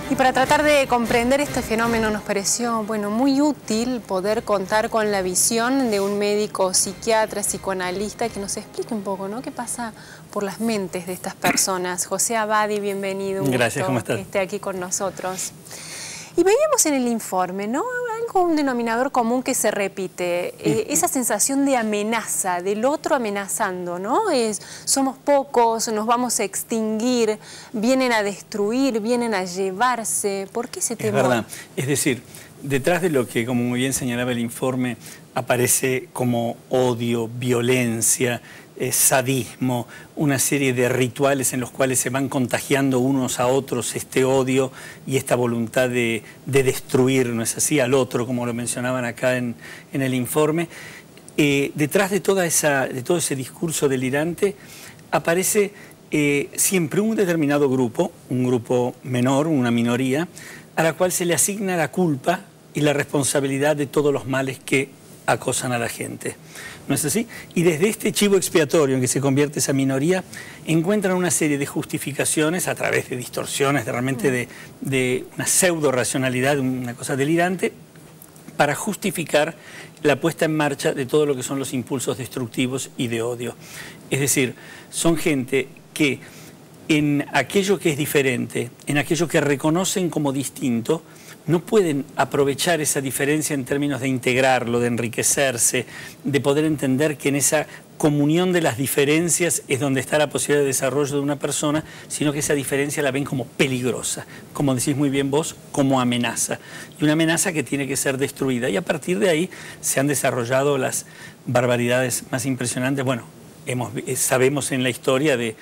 Y para tratar de comprender este fenómeno nos pareció, bueno, muy útil poder contar con la visión de un médico psiquiatra, psicoanalista, que nos explique un poco, ¿no?, qué pasa por las mentes de estas personas. José Abadi, bienvenido. Gracias, ¿cómo estás? Que esté aquí con nosotros. Y veíamos en el informe, ¿no?, un denominador común que se repite, esa sensación de amenaza, del otro amenazando, ¿no? Somos pocos, nos vamos a extinguir, vienen a destruir, vienen a llevarse. ¿Por qué ese temor? Es verdad. Es decir, detrás de lo que, como muy bien señalaba el informe, aparece como odio, violencia, sadismo, una serie de rituales en los cuales se van contagiando unos a otros este odio y esta voluntad de destruir, ¿no es así?, al otro, como lo mencionaban acá en el informe. Detrás de todo ese discurso delirante aparece siempre un determinado grupo, un grupo menor, una minoría, a la cual se le asigna la culpa y la responsabilidad de todos los males que acosan a la gente. ¿No es así? Y desde este chivo expiatorio en que se convierte esa minoría, encuentran una serie de justificaciones a través de distorsiones, realmente de una pseudo-racionalidad, una cosa delirante, para justificar la puesta en marcha de todo lo que son los impulsos destructivos y de odio. Es decir, son gente que en aquello que es diferente, en aquello que reconocen como distinto, no pueden aprovechar esa diferencia en términos de integrarlo, de enriquecerse, de poder entender que en esa comunión de las diferencias es donde está la posibilidad de desarrollo de una persona, sino que esa diferencia la ven como peligrosa, como decís muy bien vos, como amenaza. Y una amenaza que tiene que ser destruida. Y a partir de ahí se han desarrollado las barbaridades más impresionantes. Bueno, sabemos en la historia de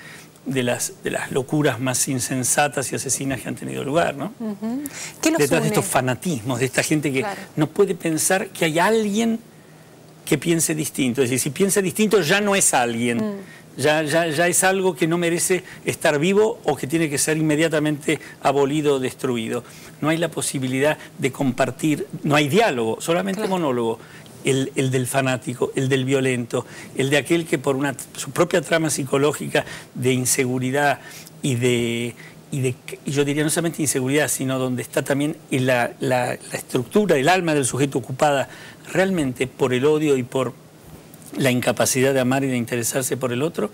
las locuras más insensatas y asesinas que han tenido lugar, ¿no? ¿Qué los detrás une? de estos fanatismos, de esta gente que Claro, no puede pensar que hay alguien que piense distinto. Es decir, si piensa distinto ya no es alguien, ya es algo que no merece estar vivo o que tiene que ser inmediatamente abolido o destruido. No hay la posibilidad de compartir, no hay diálogo, solamente claro, monólogo. El del fanático, el del violento, el de aquel que por su propia trama psicológica de inseguridad y yo diría no solamente inseguridad, sino donde está también la estructura, el alma del sujeto ocupada realmente por el odio y por la incapacidad de amar y de interesarse por el otro,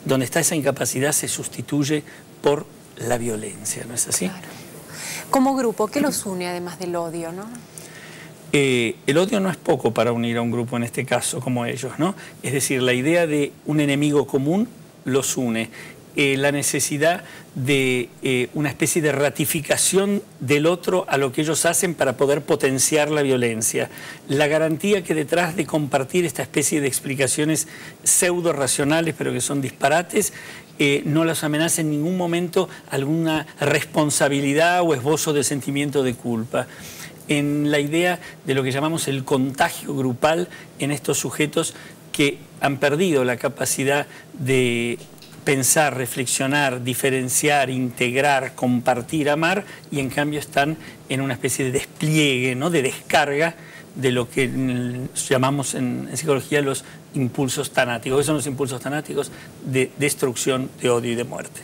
donde está esa incapacidad se sustituye por la violencia, ¿no es así? claro. Como grupo, ¿qué los une además del odio, no? El odio no es poco para unir a un grupo en este caso como ellos, ¿no? Es decir, la idea de un enemigo común los une. La necesidad de una especie de ratificación del otro a lo que ellos hacen para poder potenciar la violencia. La garantía que detrás de compartir esta especie de explicaciones pseudo racionales, pero que son disparates, no las amenaza en ningún momento alguna responsabilidad o esbozo de sentimiento de culpa. En la idea de lo que llamamos el contagio grupal en estos sujetos que han perdido la capacidad de pensar, reflexionar, diferenciar, integrar, compartir, amar, y en cambio están en una especie de despliegue, ¿no?, de descarga de lo que llamamos en psicología los impulsos tanáticos. ¿Qué son los impulsos tanáticos? De destrucción, de odio y de muerte.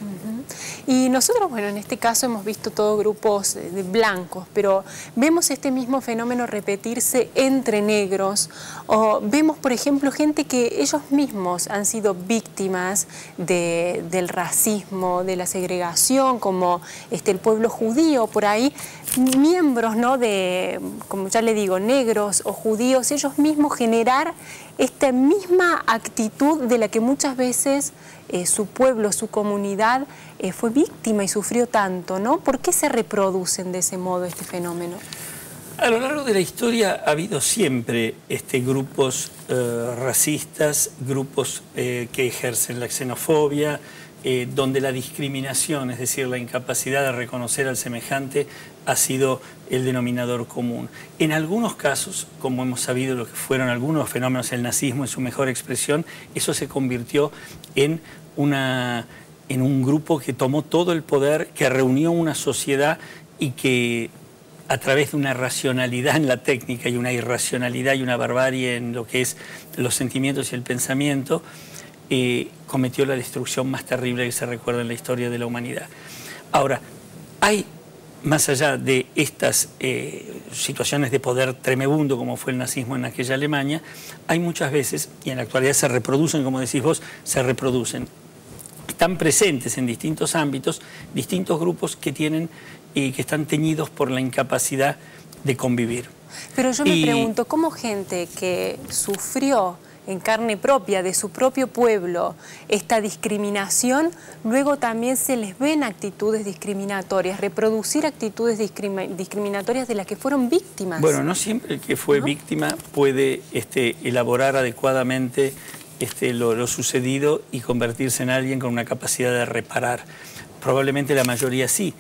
Y nosotros, bueno, en este caso hemos visto todos grupos de blancos, pero vemos este mismo fenómeno repetirse entre negros, o vemos, por ejemplo, gente que ellos mismos han sido víctimas del racismo, de la segregación, como el pueblo judío, por ahí, miembros, ¿no?, de, como ya le digo, negros o judíos, ellos mismos generar esta misma actitud de la que muchas veces su pueblo, su comunidad fue víctima y sufrió tanto, ¿no? ¿Por qué se reproducen de ese modo este fenómeno? A lo largo de la historia ha habido siempre grupos racistas, grupos que ejercen la xenofobia, donde la discriminación, es decir, la incapacidad de reconocer al semejante, ha sido el denominador común. En algunos casos, como hemos sabido lo que fueron algunos fenómenos, el nazismo en su mejor expresión, eso se convirtió en un grupo que tomó todo el poder, que reunió una sociedad y que a través de una racionalidad en la técnica y una irracionalidad y una barbarie en lo que es los sentimientos y el pensamiento, cometió la destrucción más terrible que se recuerda en la historia de la humanidad. Ahora, hay más allá de estas situaciones de poder tremebundo como fue el nazismo en aquella Alemania, hay muchas veces, y en la actualidad se reproducen, como decís vos, se reproducen. Están presentes en distintos ámbitos, distintos grupos que tienen y que están teñidos por la incapacidad de convivir. Pero yo me pregunto, ¿cómo gente que sufrió en carne propia de su propio pueblo esta discriminación, luego también se les ven actitudes discriminatorias, reproducir actitudes discriminatorias de las que fueron víctimas? Bueno, no siempre el que fue víctima puede elaborar adecuadamente lo sucedido y convertirse en alguien con una capacidad de reparar. Probablemente la mayoría sí,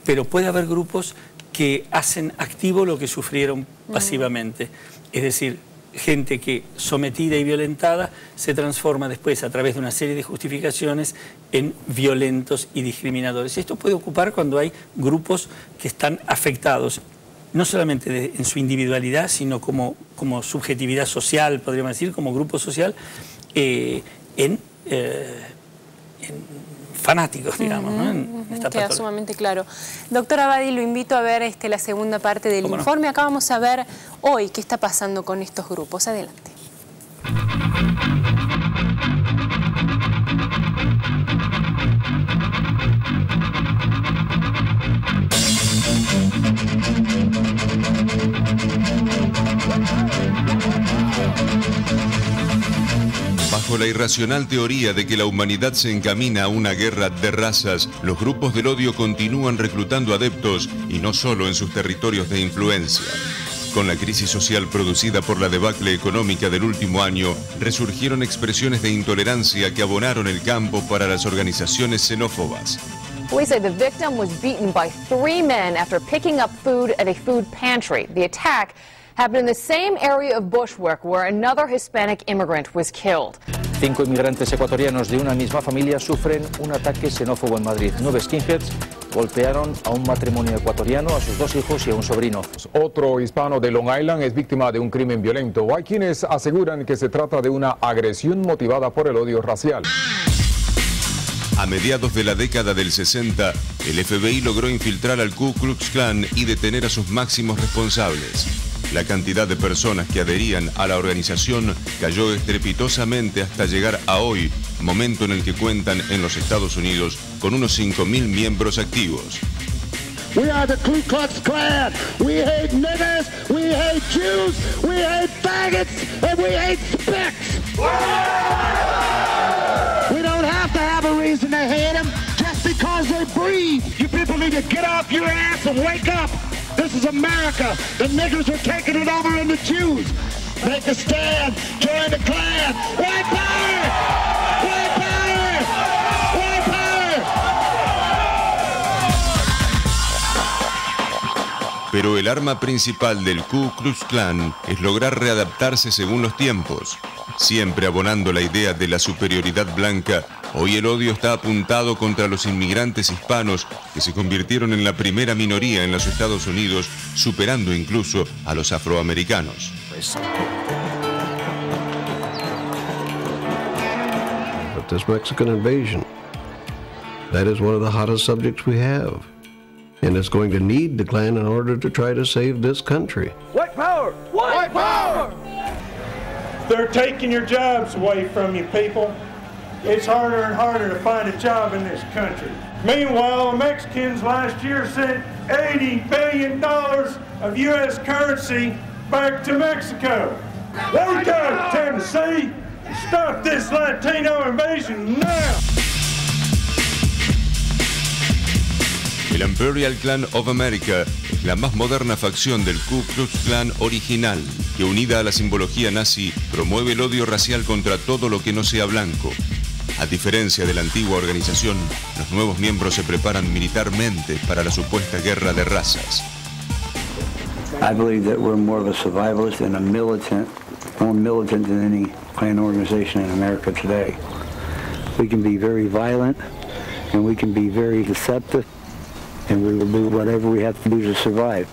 pero puede haber grupos que hacen activo lo que sufrieron pasivamente. Es decir, gente que sometida y violentada se transforma después a través de una serie de justificaciones en violentos y discriminadores. Esto puede ocupar cuando hay grupos que están afectados, no solamente en su individualidad, sino como subjetividad social, podríamos decir, como grupo social, en fanáticos, digamos, ¿no? Queda sumamente claro. Doctor Abadi, lo invito a ver la segunda parte del informe. Acá vamos a ver hoy qué está pasando con estos grupos. Adelante. Bajo la irracional teoría de que la humanidad se encamina a una guerra de razas, los grupos del odio continúan reclutando adeptos y no solo en sus territorios de influencia. Con la crisis social producida por la debacle económica del último año, resurgieron expresiones de intolerancia que abonaron el campo para las organizaciones xenófobas. Police say the victim was beaten by 3 men after picking up food at a food pantry. The attack happened in the same area of Bushwick where another Hispanic immigrant was killed. 5 inmigrantes ecuatorianos de una misma familia sufren un ataque xenófobo en Madrid. 9 skinheads golpearon a un matrimonio ecuatoriano, a sus 2 hijos y a un sobrino. Otro hispano de Long Island es víctima de un crimen violento. Hay quienes aseguran que se trata de una agresión motivada por el odio racial. A mediados de la década del 60, el FBI logró infiltrar al Ku Klux Klan y detener a sus máximos responsables. La cantidad de personas que adherían a la organización cayó estrepitosamente hasta llegar a hoy, momento en el que cuentan en los Estados Unidos con unos 5.000 miembros activos. We are the Ku Klux Klan. We hate niggers, we hate Jews, we hate faggots, and we hate spicks. We don't have to have a reason to hate them just because they breathe. You people need to get off your ass and wake up. This is America. The niggers are taking it over and the Jews. Make a stand. Join the Klan. White power! White power! White power! Pero el arma principal del Ku Klux Klan es lograr readaptarse según los tiempos. Siempre abonando la idea de la superioridad blanca, hoy el odio está apuntado contra los inmigrantes hispanos que se convirtieron en la primera minoría en los Estados Unidos, superando incluso a los afroamericanos. But this Mexican invasion, that is one of the hottest subjects we have. And it's going to need the Klan in order to try to save this country. White power! White power! They're taking your jobs away from you, people. It's harder and harder to find a job in this country. Meanwhile, the Mexicans last year sent $80 billion of U.S. currency back to Mexico. Wake up, Tennessee! Stop this Latino invasion now! El Imperial Klan of America es la más moderna facción del Ku Klux Klan original, que unida a la simbología nazi, promueve el odio racial contra todo lo que no sea blanco. A diferencia de la antigua organización, los nuevos miembros se preparan militarmente para la supuesta guerra de razas. I believe that we're more of a survivalist and a militant, more militant than any Klan organization in America today. We can be very violent and we can be very deceptive, and we will do whatever we have to do to survive.